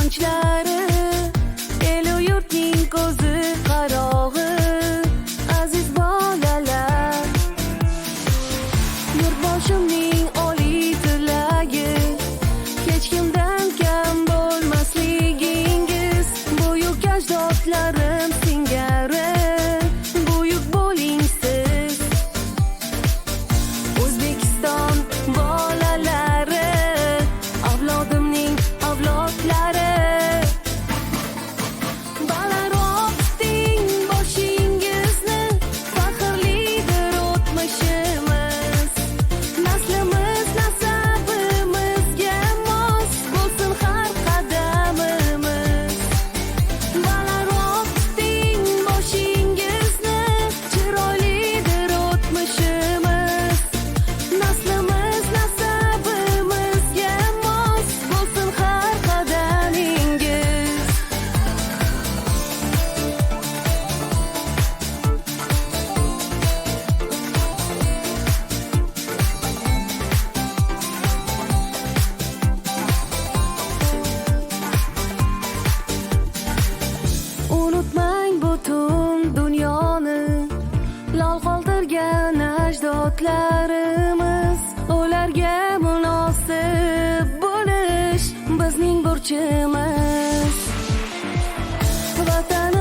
quvinchlari, elu yurtning ko'zi qarog'i, aziz bolalar. Yurtboshimning oliy tilagi, hech kimdan kam bo'lmasligingiz. Buyuk ajdodlarim singari, buyuk bo'ling siz. O'zbekiston bolalari, avlodimning avlodlari. Balandroq tuting boshingizni, faxrlidir o'tmishimiz. Naslimiz nasabimizga mos bo'lsin har qadamimiz. Balandroq tuting boshingizni, chiroylidir o'tmishimiz. Naslimiz nasabimizga mos bo'lsin har qadamingiz. Unutmang butun dunyoni, lol qoldirgan ajdodlarimiz. Ularga munosib bo'lish bizning burchimiz. Vatan